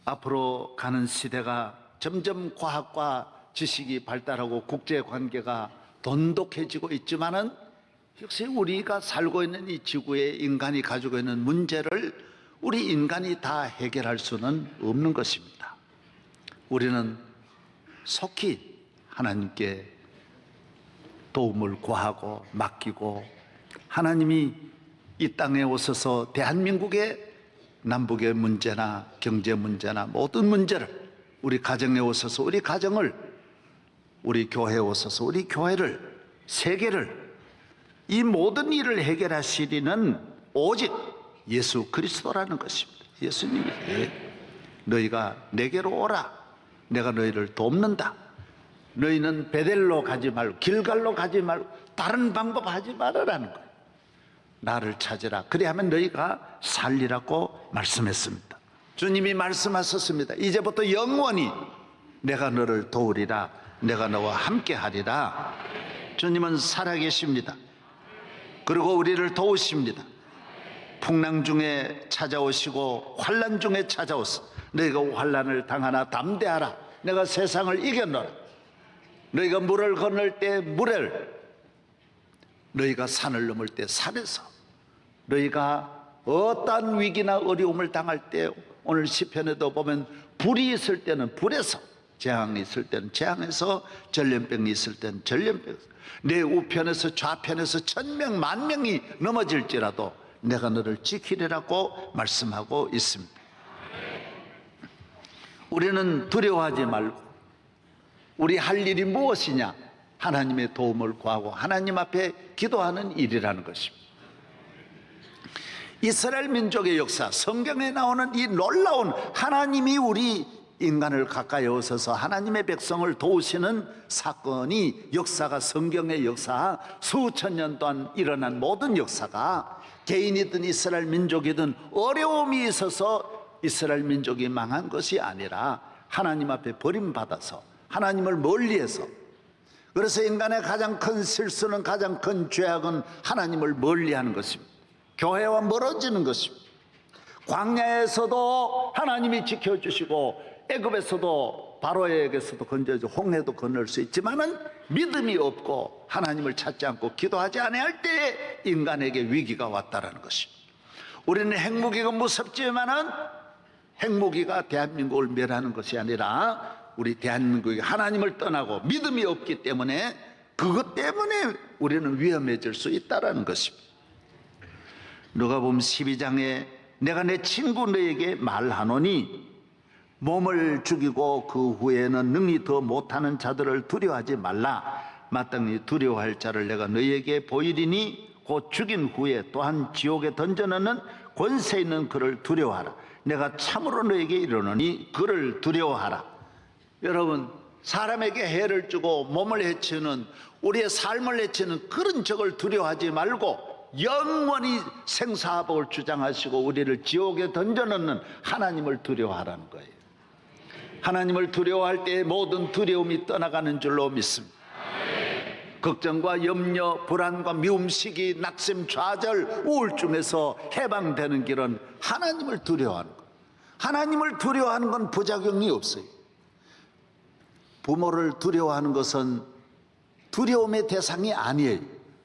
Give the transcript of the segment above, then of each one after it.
앞으로 가는 시대가 점점 과학과 지식이 발달하고 국제관계가 돈독해지고 있지만은 역시 우리가 살고 있는 이 지구에 인간이 가지고 있는 문제를 우리 인간이 다 해결할 수는 없는 것입니다. 우리는 속히 하나님께 도움을 구하고 맡기고, 하나님이 이 땅에 오셔서 대한민국의 남북의 문제나 경제 문제나 모든 문제를, 우리 가정에 오셔서 우리 가정을, 우리 교회에 오셔서 우리 교회를, 세계를, 이 모든 일을 해결하시리는 오직 예수 그리스도라는 것입니다. 예수님이 너희가 내게로 오라, 내가 너희를 돕는다. 너희는 베델로 가지 말고 길갈로 가지 말고 다른 방법 하지 말으라는 거예요. 나를 찾으라, 그래야만 너희가 살리라고 말씀했습니다. 주님이 말씀하셨습니다. 이제부터 영원히 내가 너를 도우리라, 내가 너와 함께 하리라. 주님은 살아계십니다. 그리고 우리를 도우십니다. 풍랑 중에 찾아오시고 환난 중에 찾아오서 너희가 환난을 당하나 담대하라, 내가 세상을 이겨노라. 너희가 물을 건널 때 물을, 너희가 산을 넘을 때 산에서, 너희가 어떠한 위기나 어려움을 당할 때, 오늘 시편에도 보면 불이 있을 때는 불에서, 재앙이 있을 때는 재앙에서, 전염병이 있을 때는 전염병에서, 내 우편에서 좌편에서 1000명 만명이 넘어질지라도 내가 너를 지키리라고 말씀하고 있습니다. 우리는 두려워하지 말고 우리 할 일이 무엇이냐? 하나님의 도움을 구하고 하나님 앞에 기도하는 일이라는 것입니다. 이스라엘 민족의 역사, 성경에 나오는 이 놀라운 하나님이 우리 인간을 가까이 오셔서 하나님의 백성을 도우시는 사건이, 역사가, 성경의 역사, 수천 년 동안 일어난 모든 역사가 개인이든 이스라엘 민족이든 어려움이 있어서 이스라엘 민족이 망한 것이 아니라 하나님 앞에 버림받아서 하나님을 멀리해서, 그래서 인간의 가장 큰 실수는, 가장 큰 죄악은 하나님을 멀리하는 것입니다. 교회와 멀어지는 것입니다. 광야에서도 하나님이 지켜주시고 애굽에서도 바로에게서도 건져주, 홍해도 건널 수 있지만은 믿음이 없고 하나님을 찾지 않고 기도하지 아니할 때 인간에게 위기가 왔다라는 것입니다. 우리는 핵무기가 무섭지만은 핵무기가 대한민국을 멸하는 것이 아니라 우리 대한민국이 하나님을 떠나고 믿음이 없기 때문에, 그것 때문에 우리는 위험해질 수 있다는 것입니다. 누가복음 12장에 내가 내 친구 너에게 말하노니 몸을 죽이고 그 후에는 능히 더 못하는 자들을 두려워하지 말라. 마땅히 두려워할 자를 내가 너에게 보이리니 곧 죽인 후에 또한 지옥에 던져넣는 권세 있는 그를 두려워하라. 내가 참으로 너에게 이르노니 그를 두려워하라. 여러분, 사람에게 해를 주고 몸을 해치는, 우리의 삶을 해치는 그런 적을 두려워하지 말고 영원히 생사복을 주장하시고 우리를 지옥에 던져넣는 하나님을 두려워하라는 거예요. 하나님을 두려워할 때 모든 두려움이 떠나가는 줄로 믿습니다. 걱정과 염려, 불안과 미움, 시기, 낙심, 좌절, 우울증에서 해방되는 길은 하나님을 두려워하는 것. 하나님을 두려워하는 건 부작용이 없어요. 부모를 두려워하는 것은 두려움의 대상이 아니에요.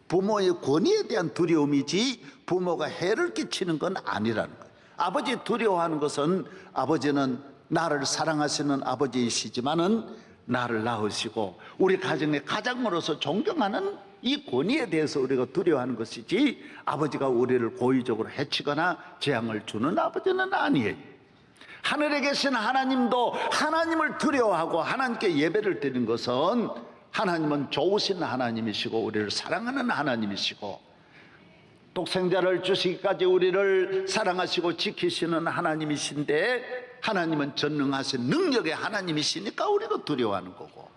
부모의 권위에 대한 두려움이지 부모가 해를 끼치는 건 아니라는 거예요. 아버지 두려워하는 것은, 아버지는 나를 사랑하시는 아버지이시지만은 나를 낳으시고 우리 가정의 가장으로서 존경하는 이 권위에 대해서 우리가 두려워하는 것이지, 아버지가 우리를 고의적으로 해치거나 재앙을 주는 아버지는 아니에요. 하늘에 계신 하나님도 하나님을 두려워하고 하나님께 예배를 드리는 것은, 하나님은 좋으신 하나님이시고 우리를 사랑하는 하나님이시고 독생자를 주시기까지 우리를 사랑하시고 지키시는 하나님이신데, 하나님은 전능하신 능력의 하나님이시니까 우리가 두려워하는 거고,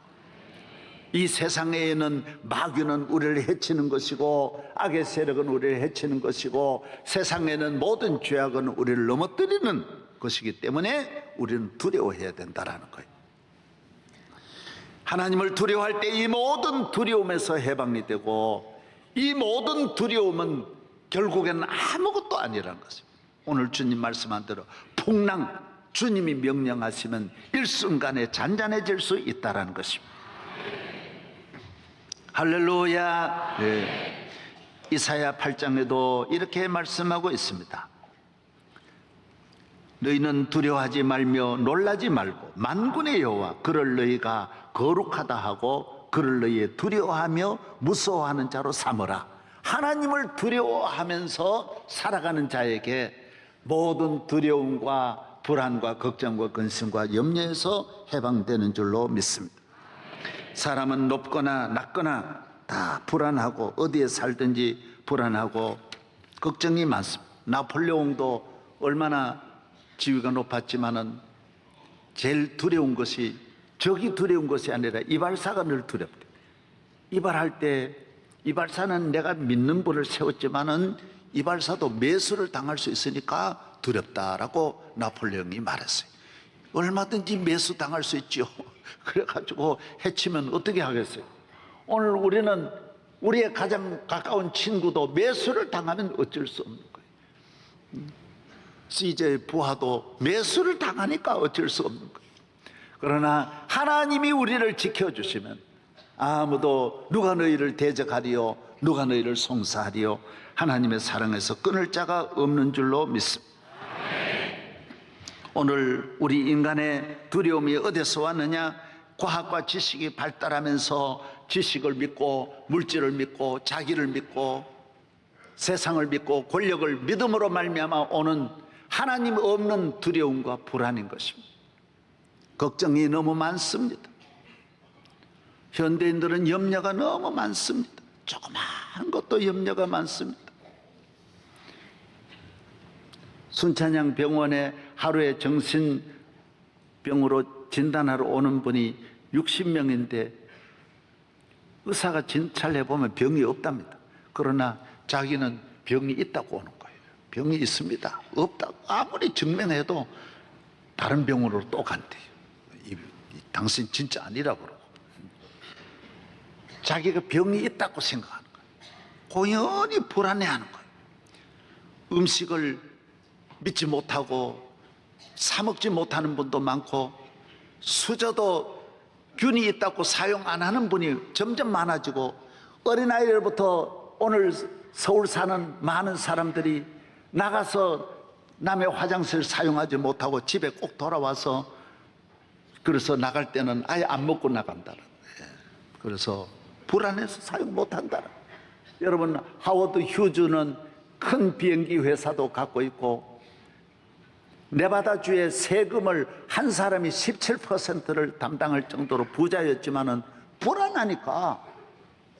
이 세상에는 마귀는 우리를 해치는 것이고 악의 세력은 우리를 해치는 것이고 세상에는 모든 죄악은 우리를 넘어뜨리는 것이기 때문에 우리는 두려워해야 된다는 거예요. 하나님을 두려워할 때 이 모든 두려움에서 해방이 되고, 이 모든 두려움은 결국에는 아무것도 아니라는 것입니다. 오늘 주님 말씀한 대로 풍랑, 주님이 명령하시면 일순간에 잔잔해질 수 있다는 것입니다. 할렐루야. 네. 이사야 8장에도 이렇게 말씀하고 있습니다. 너희는 두려워하지 말며 놀라지 말고 만군의 여호와 그를 너희가 거룩하다 하고 그를 너희 두려워하며 무서워하는 자로 삼으라. 하나님을 두려워하면서 살아가는 자에게 모든 두려움과 불안과 걱정과 근심과 염려에서 해방되는 줄로 믿습니다. 사람은 높거나 낮거나 다 불안하고 어디에 살든지 불안하고 걱정이 많습니다. 나폴레옹도 얼마나 지위가 높았지만은 제일 두려운 것이 적이 두려운 것이 아니라 이발사가 늘 두렵다. 이발할 때 이발사는 내가 믿는 분을 세웠지만은 이발사도 매수를 당할 수 있으니까 두렵다라고 나폴레옹이 말했어요. 얼마든지 매수 당할 수 있죠. 그래가지고 해치면 어떻게 하겠어요? 오늘 우리는 우리의 가장 가까운 친구도 매수를 당하면 어쩔 수 없는 거예요. CJ 부하도 매수를 당하니까 어쩔 수 없는 거예요. 그러나 하나님이 우리를 지켜주시면 아무도 누가 너희를 대적하리요 누가 너희를 송사하리요 하나님의 사랑에서 끊을 자가 없는 줄로 믿습니다. 오늘 우리 인간의 두려움이 어디서 왔느냐? 과학과 지식이 발달하면서 지식을 믿고 물질을 믿고 자기를 믿고 세상을 믿고 권력을 믿음으로 말미암아 오는 하나님 없는 두려움과 불안인 것입니다. 걱정이 너무 많습니다. 현대인들은 염려가 너무 많습니다. 조그만 것도 염려가 많습니다. 순찬양 병원에 하루에 정신병으로 진단하러 오는 분이 60명인데 의사가 진찰해 보면 병이 없답니다. 그러나 자기는 병이 있다고 오는 거예요. 병이 있습니다. 없다. 아무리 증명해도 다른 병원으로 또 간대요. 당신 진짜 아니라고 그러고. 자기가 병이 있다고 생각하는 거예요. 고연히 불안해하는 거예요. 음식을 믿지 못하고 사 먹지 못하는 분도 많고 수저도 균이 있다고 사용 안 하는 분이 점점 많아지고 어린아이들부터 오늘 서울 사는 많은 사람들이 나가서 남의 화장실 사용하지 못하고 집에 꼭 돌아와서 그래서 나갈 때는 아예 안 먹고 나간다는. 그래서 불안해서 사용 못한다는. 여러분 하워드 휴즈는 큰 비행기 회사도 갖고 있고 네바다주의 세금을 한 사람이 17%를 담당할 정도로 부자였지만은 불안하니까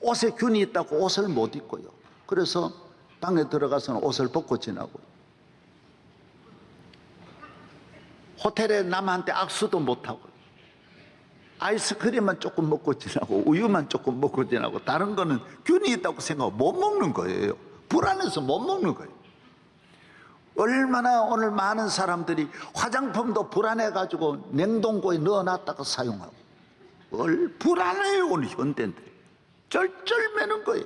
옷에 균이 있다고 옷을 못 입고요. 그래서 방에 들어가서는 옷을 벗고 지나고 호텔에 남한테 악수도 못하고 아이스크림만 조금 먹고 지나고 우유만 조금 먹고 지나고 다른 거는 균이 있다고 생각하고 못 먹는 거예요. 불안해서 못 먹는 거예요. 얼마나 오늘 많은 사람들이 화장품도 불안해가지고 냉동고에 넣어놨다가 사용하고 불안해요. 오늘 현대인들 쩔쩔매는 거예요.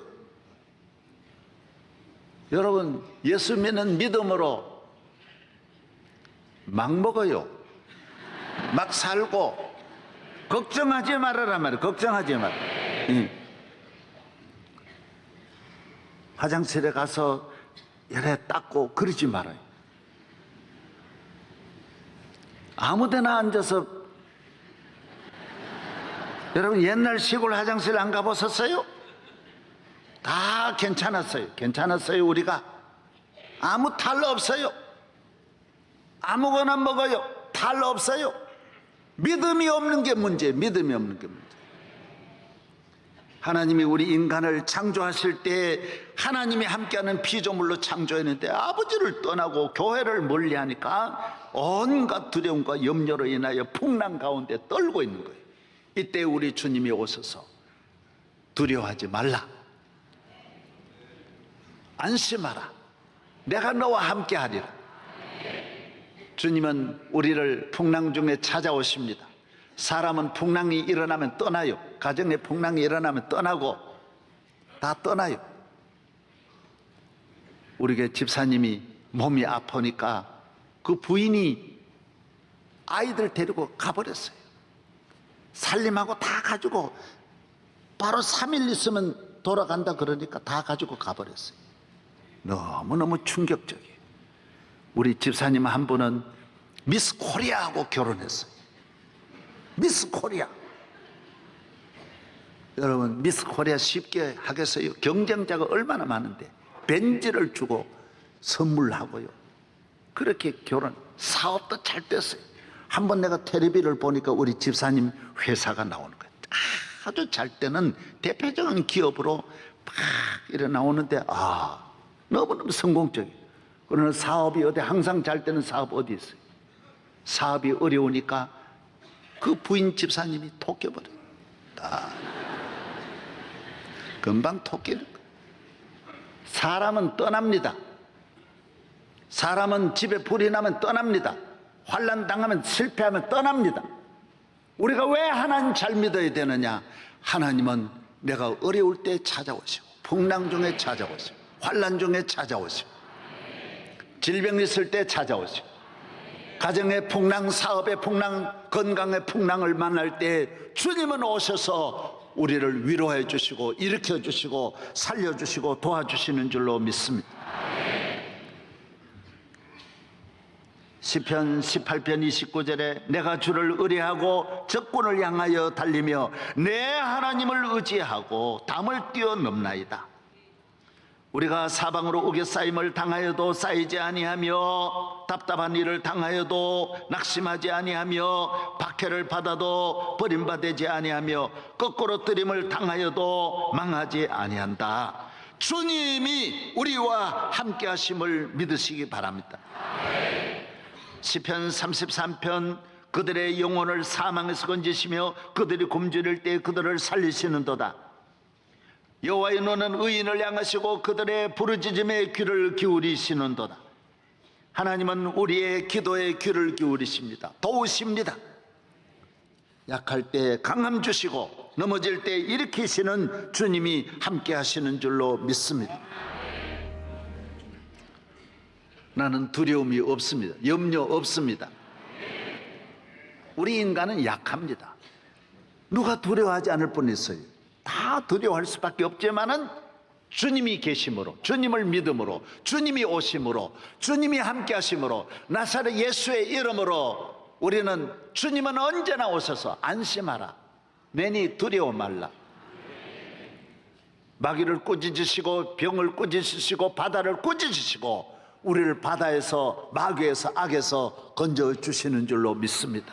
여러분 예수 믿는 믿음으로 막 먹어요. 막 살고 걱정하지 말아라 말이에요. 걱정하지 마라. 화장실에 가서 이래 닦고 그러지 말아요. 아무데나 앉아서 여러분 옛날 시골 화장실 안 가보셨어요? 다 괜찮았어요. 괜찮았어요. 우리가 아무 탈 없어요. 아무거나 먹어요. 탈 없어요. 믿음이 없는 게 문제예요. 믿음이 없는 게 문제. 하나님이 우리 인간을 창조하실 때 하나님이 함께하는 피조물로 창조했는데 아버지를 떠나고 교회를 멀리하니까 온갖 두려움과 염려로 인하여 풍랑 가운데 떨고 있는 거예요. 이때 우리 주님이 오셔서 두려워하지 말라. 안심하라. 내가 너와 함께하리라. 주님은 우리를 풍랑 중에 찾아오십니다. 사람은 풍랑이 일어나면 떠나요. 가정에 풍랑이 일어나면 떠나고 다 떠나요. 우리 집사님이 몸이 아프니까 그 부인이 아이들 데리고 가버렸어요. 살림하고 다 가지고 바로 3일 있으면 돌아간다 그러니까 다 가지고 가버렸어요. 너무너무 충격적이에요. 우리 집사님 한 분은 미스 코리아하고 결혼했어요. 미스 코리아. 여러분, 미스 코리아 쉽게 하겠어요? 경쟁자가 얼마나 많은데 벤츠를 주고 선물하고요. 그렇게 결혼, 사업도 잘 됐어요. 한번 내가 텔레비를 보니까 우리 집사님 회사가 나오는 거예요. 아주 잘 때는 대표적인 기업으로 막 이래 나오는데 너무너무 성공적이에요. 그러나 사업이 어디 항상 잘 때는 사업 어디 있어요? 사업이 어려우니까 그 부인 집사님이 톡 깨버려요. 금방 톡 깨는 거예요. 사람은 떠납니다. 사람은 집에 불이 나면 떠납니다. 환난 당하면 실패하면 떠납니다. 우리가 왜 하나님 잘 믿어야 되느냐? 하나님은 내가 어려울 때 찾아오시고, 풍랑 중에 찾아오시고, 환난 중에 찾아오시고, 질병 있을 때 찾아오시고, 가정의 풍랑, 사업의 풍랑, 건강의 풍랑을 만날 때 주님은 오셔서 우리를 위로해 주시고 일으켜 주시고 살려 주시고 도와주시는 줄로 믿습니다. 시편 18편 29절에 내가 주를 의뢰하고 적군을 향하여 달리며 내 하나님을 의지하고 담을 뛰어넘나이다. 우리가 사방으로 우겨싸임을 당하여도 쌓이지 아니하며 답답한 일을 당하여도 낙심하지 아니하며 박해를 받아도 버림받지 아니하며 거꾸로 뜨림을 당하여도 망하지 아니한다. 주님이 우리와 함께 하심을 믿으시기 바랍니다. 시편 33편 그들의 영혼을 사망에서 건지시며 그들이 굶주릴 때 그들을 살리시는도다. 여호와의 눈은 의인을 향하시고 그들의 부르짖음에 귀를 기울이시는도다. 하나님은 우리의 기도에 귀를 기울이십니다. 도우십니다. 약할 때 강함 주시고 넘어질 때 일으키시는 주님이 함께 하시는 줄로 믿습니다. 나는 두려움이 없습니다. 염려 없습니다. 우리 인간은 약합니다. 누가 두려워하지 않을 뻔 있어요. 다 두려워할 수밖에 없지만은 주님이 계심으로, 주님을 믿음으로, 주님이 오심으로, 주님이 함께 하심으로, 나사렛 예수의 이름으로 우리는 주님은 언제나 오셔서 안심하라, 내니 두려워 말라. 마귀를 꾸짖으시고 병을 꾸짖으시고 바다를 꾸짖으시고 우리를 바다에서 마귀에서 악에서 건져주시는 줄로 믿습니다.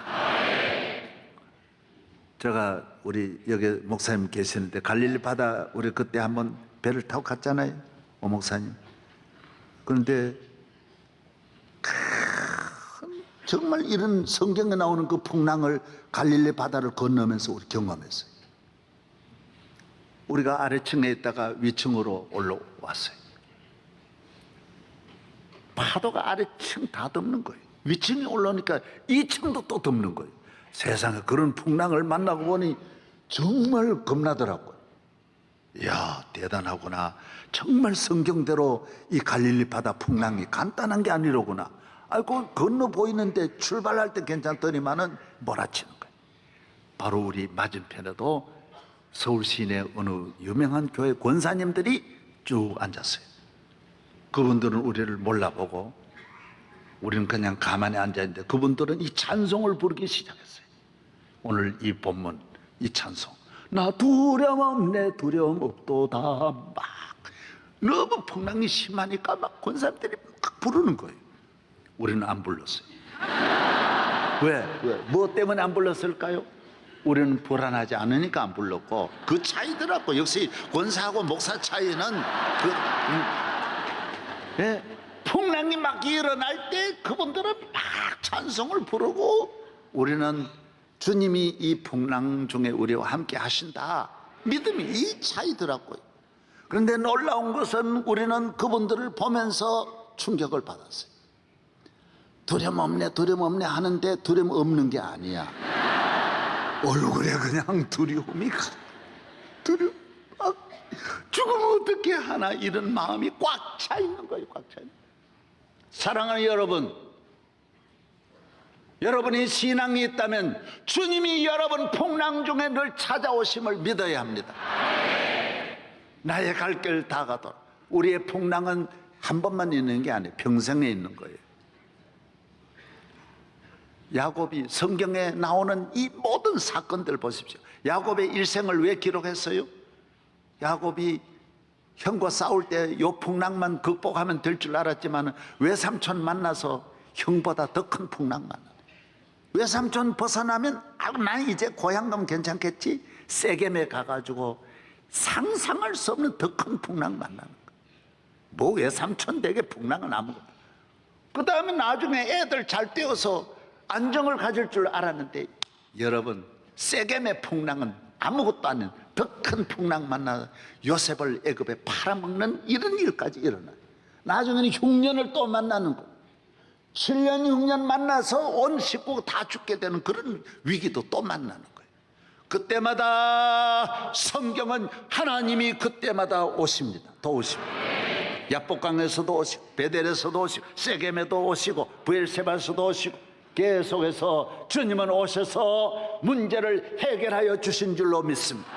제가 우리 여기 목사님 계시는데 갈릴리 바다 우리 그때 한번 배를 타고 갔잖아요, 오 목사님. 그런데 정말 이런 성경에 나오는 그 풍랑을 갈릴리 바다를 건너면서 우리 경험했어요. 우리가 아래층에 있다가 위층으로 올라왔어요. 파도가 아래층 다 덮는 거예요. 위층에 올라오니까 2층도 또 덮는 거예요. 세상에 그런 풍랑을 만나고 보니 정말 겁나더라고요. 이야, 대단하구나. 정말 성경대로 이 갈릴리 바다 풍랑이 간단한 게 아니로구나. 아이고, 건너 보이는데 출발할 때 괜찮더니만은 몰아치는 거예요. 바로 우리 맞은편에도 서울 시내 어느 유명한 교회 권사님들이 쭉 앉았어요. 그분들은 우리를 몰라보고 우리는 그냥 가만히 앉아있는데 그분들은 이 찬송을 부르기 시작했어요. 오늘 이 본문, 이 찬송, 나 두려움 없네 두려움 없도다. 막 너무 풍랑이 심하니까 막 권사님들이 막 부르는 거예요. 우리는 안 불렀어요. 왜? 뭐 때문에 안 불렀을까요? 우리는 불안하지 않으니까 안 불렀고, 그 차이더라고. 역시 권사하고 목사 차이는 풍랑이 막 일어날 때 그분들은 막 찬송을 부르고 우리는 주님이 이 풍랑 중에 우리와 함께 하신다. 믿음이 이 차이더라고요. 그런데 놀라운 것은 우리는 그분들을 보면서 충격을 받았어요. 두려움 없네 하는데 두려움 없는 게 아니야. 얼굴에 그냥 두려움이 두려움. 죽으면 어떻게 하나 이런 마음이 꽉 차 있는 거예요. 꽉 차 있는. 사랑하는 여러분, 여러분이 신앙이 있다면 주님이 여러분 풍랑 중에 늘 찾아오심을 믿어야 합니다. 나의 갈 길 다 가도록. 우리의 풍랑은 한 번만 있는 게 아니에요. 평생에 있는 거예요. 야곱이 성경에 나오는 이 모든 사건들 보십시오. 야곱의 일생을 왜 기록했어요? 야곱이 형과 싸울 때 요 풍랑만 극복하면 될 줄 알았지만 외삼촌 만나서 형보다 더 큰 풍랑 만나. 외삼촌 벗어나면 난 이제 고향 가면 괜찮겠지? 세겜에 가가지고 상상할 수 없는 더 큰 풍랑 만나는 거야. 뭐 외삼촌 댁에 풍랑은 아무것도. 그 다음에 나중에 애들 잘 되어서 안정을 가질 줄 알았는데, 여러분 세겜의 풍랑은 아무것도 아닌 더 큰 풍랑 만나 요셉을 애굽에 팔아먹는 이런 일까지 일어나요. 나중에는 흉년을 또 만나는 거예요. 7년 6년 만나서 온 식구가 다 죽게 되는 그런 위기도 또 만나는 거예요. 그때마다 성경은 하나님이 그때마다 오십니다. 또 오십니다. 야복강에서도 오시고 베델에서도 오시고 세겜에도 오시고 브엘세바에서도 오시고 계속해서 주님은 오셔서 문제를 해결하여 주신 줄로 믿습니다.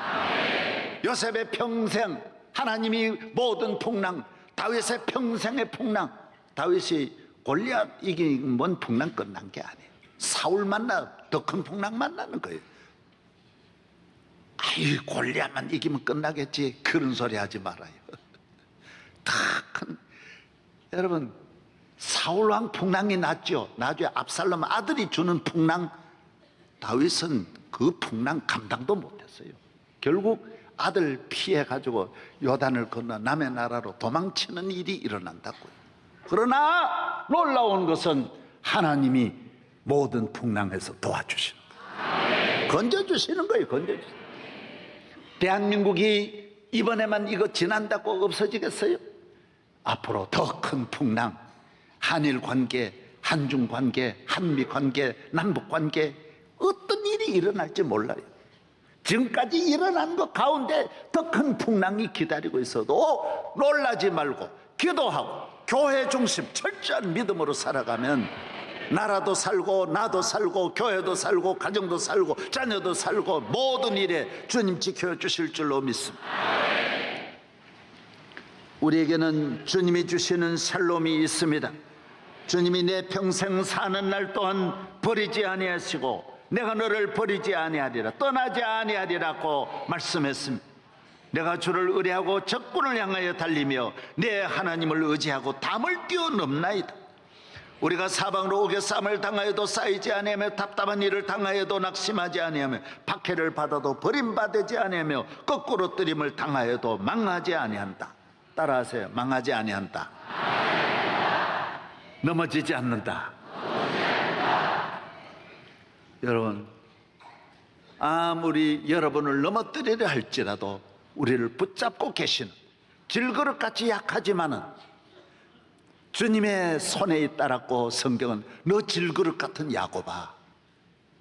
요셉의 평생 하나님이 모든 풍랑, 다윗의 평생의 풍랑, 다윗이 골리앗 이기면 풍랑 끝난 게 아니에요. 사울 만나 더 큰 풍랑 만나는 거예요. 아이 골리앗만 이기면 끝나겠지, 그런 소리 하지 말아요. 더 큰, 여러분 사울왕 풍랑이 났죠. 나중에 압살롬 아들이 주는 풍랑, 다윗은 그 풍랑 감당도 못했어요. 결국 아들 피해가지고 요단을 건너 남의 나라로 도망치는 일이 일어난다고요. 그러나 놀라운 것은 하나님이 모든 풍랑에서 도와주시는 거예요. 건져주시는 거예요. 건져주시는 거예요. 대한민국이 이번에만 이거 지난다고 없어지겠어요? 앞으로 더 큰 풍랑, 한일 관계, 한중 관계, 한미 관계, 남북 관계, 어떤 일이 일어날지 몰라요. 지금까지 일어난 것 가운데 더 큰 풍랑이 기다리고 있어도 놀라지 말고 기도하고 교회 중심 철저한 믿음으로 살아가면 나라도 살고 나도 살고 교회도 살고 가정도 살고 자녀도 살고 모든 일에 주님 지켜주실 줄로 믿습니다. 우리에게는 주님이 주시는 샬롬이 있습니다. 주님이 내 평생 사는 날 동안 버리지 아니하시고 내가 너를 버리지 아니하리라, 떠나지 아니하리라고 말씀했습니다. 내가 주를 의뢰하고 적군을 향하여 달리며 내 하나님을 의지하고 담을 뛰어넘나이다. 우리가 사방으로 우겨쌈을 당하여도 쌓이지 아니하며 답답한 일을 당하여도 낙심하지 아니하며 박해를 받아도 버림받지 아니하며 거꾸로 뜨림을 당하여도 망하지 아니한다. 따라하세요. 망하지 아니한다. 넘어지지 않는다. 여러분, 아무리 여러분을 넘어뜨리려 할지라도 우리를 붙잡고 계시는, 질그릇같이 약하지만은 주님의 손에 있다라고 성경은 너 질그릇 같은 야곱아.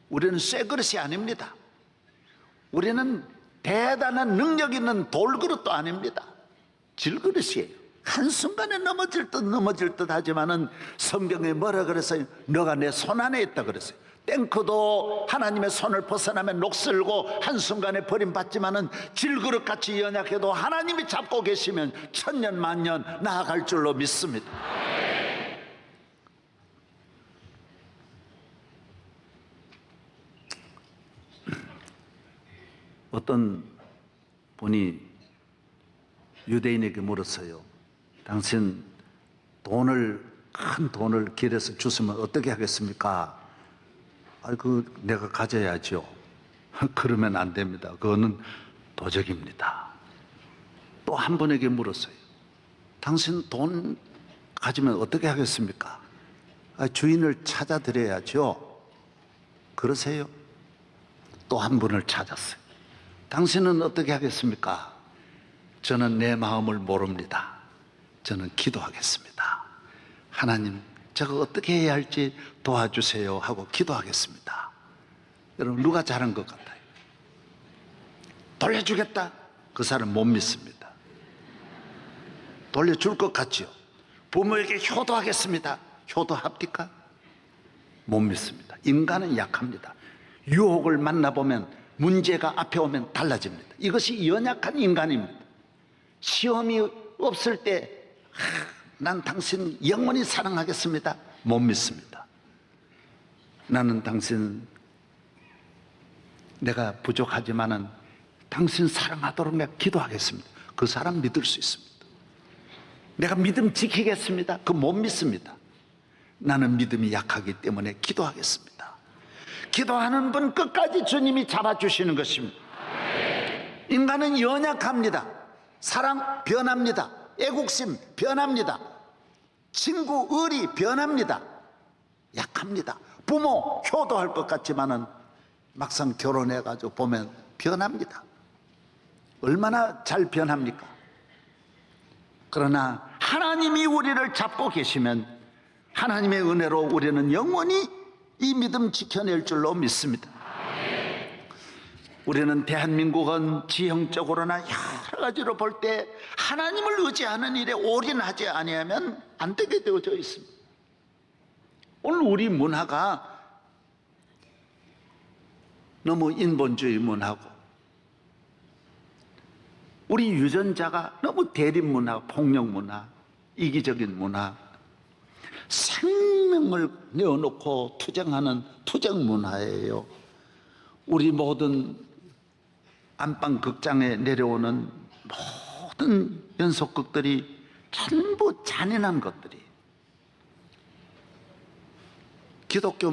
우리는 쇠그릇이 아닙니다. 우리는 대단한 능력 있는 돌그릇도 아닙니다. 질그릇이에요. 한순간에 넘어질 듯 하지만은 성경에 뭐라 그랬어요? 너가 내 손 안에 있다 그랬어요. 탱크도 하나님의 손을 벗어나면 녹슬고 한순간에 버림받지만은 질그릇같이 연약해도 하나님이 잡고 계시면 천년 만년 나아갈 줄로 믿습니다. 어떤 분이 유대인에게 물었어요. 당신 큰 돈을 길에서 주시면 어떻게 하겠습니까? 내가 가져야죠. 그러면 안 됩니다. 그거는 도적입니다. 또 한 분에게 물었어요. 당신 돈 가지면 어떻게 하겠습니까? 주인을 찾아드려야죠. 그러세요? 또 한 분을 찾았어요. 당신은 어떻게 하겠습니까? 저는 내 마음을 모릅니다. 저는 기도하겠습니다. 하나님, 제가 어떻게 해야 할지 도와주세요 하고 기도하겠습니다. 여러분, 누가 잘한 것 같아요? 돌려주겠다? 그 사람 못 믿습니다. 돌려줄 것 같지요? 부모에게 효도하겠습니다. 효도합니까? 못 믿습니다. 인간은 약합니다. 유혹을 만나보면 문제가 앞에 오면 달라집니다. 이것이 연약한 인간입니다. 시험이 없을 때 난 당신 영원히 사랑하겠습니다. 못 믿습니다. 나는 당신 내가 부족하지만은 당신 사랑하도록 내가 기도하겠습니다. 그 사람 믿을 수 있습니다. 내가 믿음 지키겠습니다. 그 못 믿습니다. 나는 믿음이 약하기 때문에 기도하겠습니다. 기도하는 분 끝까지 주님이 잡아주시는 것입니다. 인간은 연약합니다. 사랑 변합니다. 애국심 변합니다. 친구 의리 변합니다. 약합니다. 부모 효도할 것 같지만은 막상 결혼해가지고 보면 변합니다. 얼마나 잘 변합니까? 그러나 하나님이 우리를 잡고 계시면 하나님의 은혜로 우리는 영원히 이 믿음 지켜낼 줄로 믿습니다. 우리는 대한민국은 지형적으로나 여러 가지로 볼 때 하나님을 의지하는 일에 올인하지 아니하면 안 되게 되어져 있습니다. 오늘 우리 문화가 너무 인본주의 문화고 우리 유전자가 너무 대립 문화, 폭력 문화, 이기적인 문화, 생명을 내어놓고 투쟁하는 투쟁 문화예요. 우리 모든 안방 극장에 내려오는 모든 연속극들이 전부 잔인한 것들이. 기독교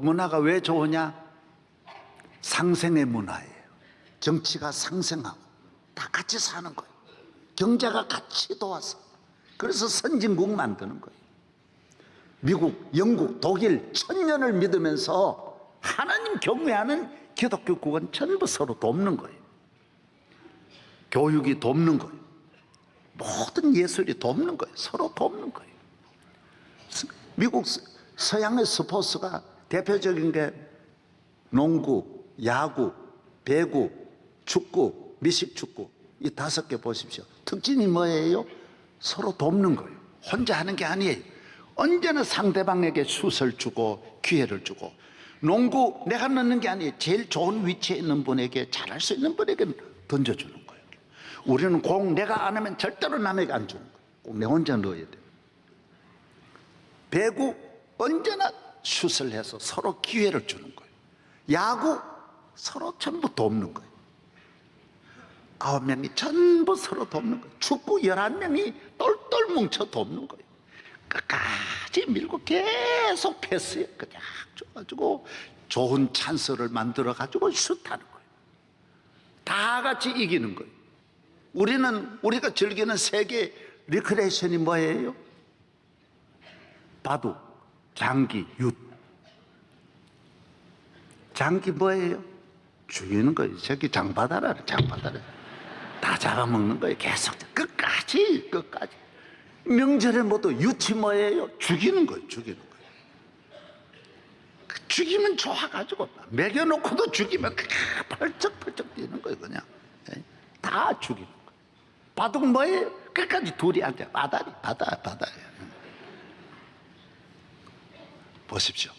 문화가 왜 좋으냐? 상생의 문화예요. 정치가 상생하고 다 같이 사는 거예요. 경제가 같이 도와서. 그래서 선진국 만드는 거예요. 미국, 영국, 독일 천년을 믿으면서 하나님 경외하는 기독교국은 전부 서로 돕는 거예요. 교육이 돕는 거예요. 모든 예술이 돕는 거예요. 서로 돕는 거예요. 미국 서양의 스포츠가 대표적인 게 농구, 야구, 배구, 축구, 미식축구 이 5개 보십시오. 특징이 뭐예요? 서로 돕는 거예요. 혼자 하는 게 아니에요. 언제나 상대방에게 슛을 주고 기회를 주고, 농구 내가 넣는 게 아니에요. 제일 좋은 위치에 있는 분에게, 잘할 수 있는 분에게 던져주는 거예요. 우리는 공 내가 안 하면 절대로 남에게 안 주는 거예요. 꼭 내 혼자 넣어야 돼요. 배구 언제나 슛을 해서 서로 기회를 주는 거예요. 야구 서로 전부 돕는 거예요. 9명이 전부 서로 돕는 거예요. 축구 11명이 똘똘 뭉쳐 돕는 거예요. 끝까지 밀고 계속 패스에 그냥 줘가지고 좋은 찬스를 만들어가지고 슛하는 거예요. 다 같이 이기는 거예요. 우리가 즐기는 세계 리크레이션이 뭐예요? 바둑, 장기, 윷. 장기 뭐예요? 죽이는 거예요. 저기 장바다라. 다 잡아먹는 거예요. 계속 끝까지. 명절에 모두 유치 뭐예요? 죽이는 거예요. 죽이면 좋아가지고 먹여놓고도 죽이면 펄쩍펄쩍 뛰는 거예요. 그냥 다 죽이는 거예요. 바둑 뭐예요? 끝까지 둘이 앉아 바다리. 보십시오.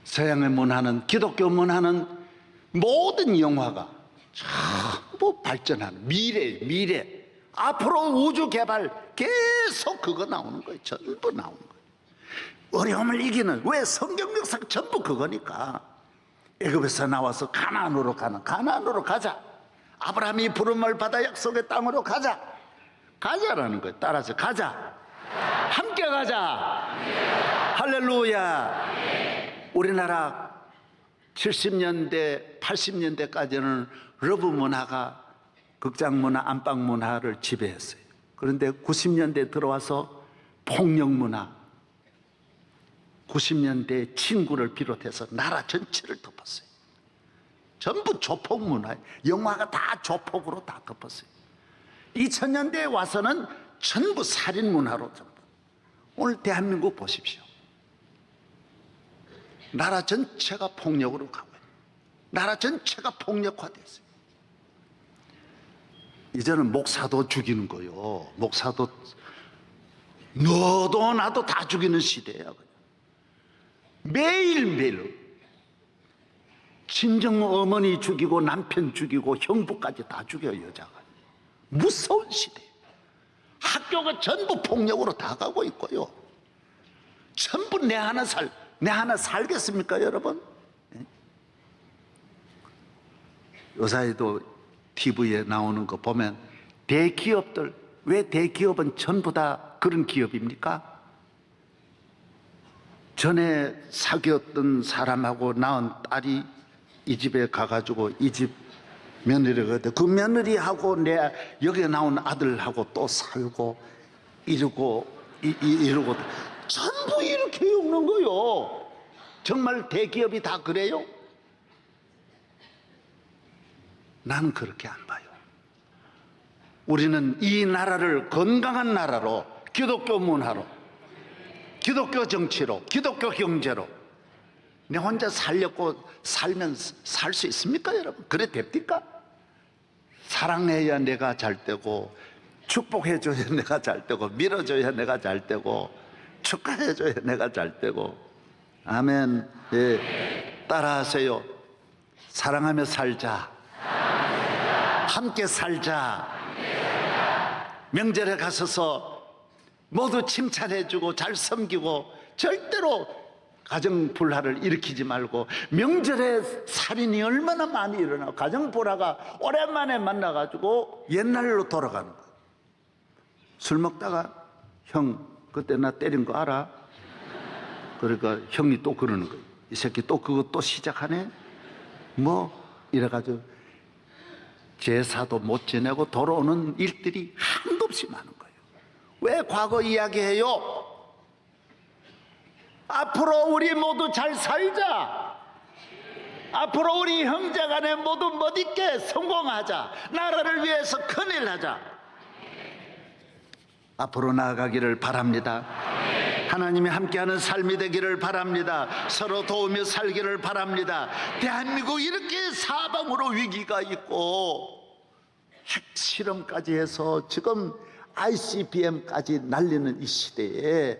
서양의 문화는, 기독교 문화는 모든 영화가 전부 발전하는 미래, 앞으로 우주 개발 계속 그거 나오는 거예요. 전부 나오는 거예요. 어려움을 이기는, 왜? 성경 역사가 전부 그거니까. 애굽에서 나와서 가나안으로 가자. 아브라함이 부름을 받아 약속의 땅으로 가자라는 거예요. 따라서 가자. 함께 가자. 할렐루야. 우리나라 70년대, 80년대까지는 러브 문화가 극장 문화, 안방 문화를 지배했어요. 그런데 90년대 들어와서 폭력 문화, 90년대 친구를 비롯해서 나라 전체를 덮었어요. 전부 조폭 문화, 영화가 다 조폭으로 다 덮었어요. 2000년대에 와서는 전부 살인 문화로 전부. 오늘 대한민국 보십시오. 나라 전체가 폭력으로 가고 있어요. 나라 전체가 폭력화됐어요. 이제는 목사도 죽이는 거예요. 목사도 너도 나도 다 죽이는 시대야. 매일매일 친정 어머니 죽이고 남편 죽이고 형부까지 다 죽여요. 여자가. 무서운 시대. 학교가 전부 폭력으로 다 가고 있고요. 전부 내 하나 살겠습니까, 여러분? 요사이도 TV에 나오는 거 보면 대기업들, 왜 대기업은 전부 다 그런 기업입니까? 전에 사귀었던 사람하고 낳은 딸이 이 집에 가가지고 이 집 며느리거든. 그 며느리하고 내 여기에 나온 아들하고 또 살고 이러고 전부 이렇게 겪는 거요. 정말 대기업이 다 그래요? 나는 그렇게 안 봐요. 우리는 이 나라를 건강한 나라로, 기독교 문화로, 기독교 정치로, 기독교 경제로 내 혼자 살려고 살면 살 수 있습니까, 여러분? 그래 됩니까? 사랑해야 내가 잘 되고, 축복해줘야 내가 잘 되고, 밀어줘야 내가 잘 되고, 축하해줘야 내가 잘 되고. 아멘. 예. 따라하세요. 사랑하며 살자. 함께 살자. 명절에 가서서 모두 칭찬해주고 잘 섬기고, 절대로 가정 불화를 일으키지 말고. 명절에 살인이 얼마나 많이 일어나고, 가정 불화가 오랜만에 만나가지고 옛날로 돌아가는 거예요. 술 먹다가 형 그때 나 때린 거 알아? 그러니까 형이 또 그러는 거예요. 이 새끼 또 그거 또 시작하네? 뭐 이래가지고 제사도 못 지내고 돌아오는 일들이 한도 없이 많은 거예요. 왜 과거 이야기해요? 앞으로 우리 모두 잘 살자. 앞으로 우리 형제간에 모두 멋있게 성공하자. 나라를 위해서 큰일 하자. 앞으로 나아가기를 바랍니다. 하나님이 함께하는 삶이 되기를 바랍니다. 서로 도우며 살기를 바랍니다. 대한민국 이렇게 사방으로 위기가 있고 핵실험까지 해서 지금 ICBM까지 날리는 이 시대에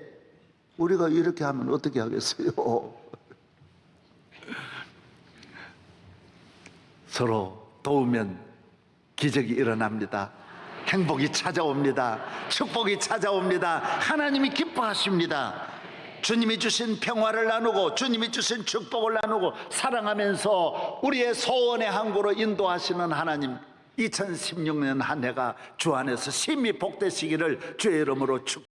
우리가 이렇게 하면 어떻게 하겠어요? 서로 도우면 기적이 일어납니다. 행복이 찾아옵니다. 축복이 찾아옵니다. 하나님이 기뻐하십니다. 주님이 주신 평화를 나누고 주님이 주신 축복을 나누고 사랑하면서 우리의 소원의 항구로 인도하시는 하나님, 2016년 한 해가 주 안에서 심히 복되시기를 주의 이름으로 축복합니다.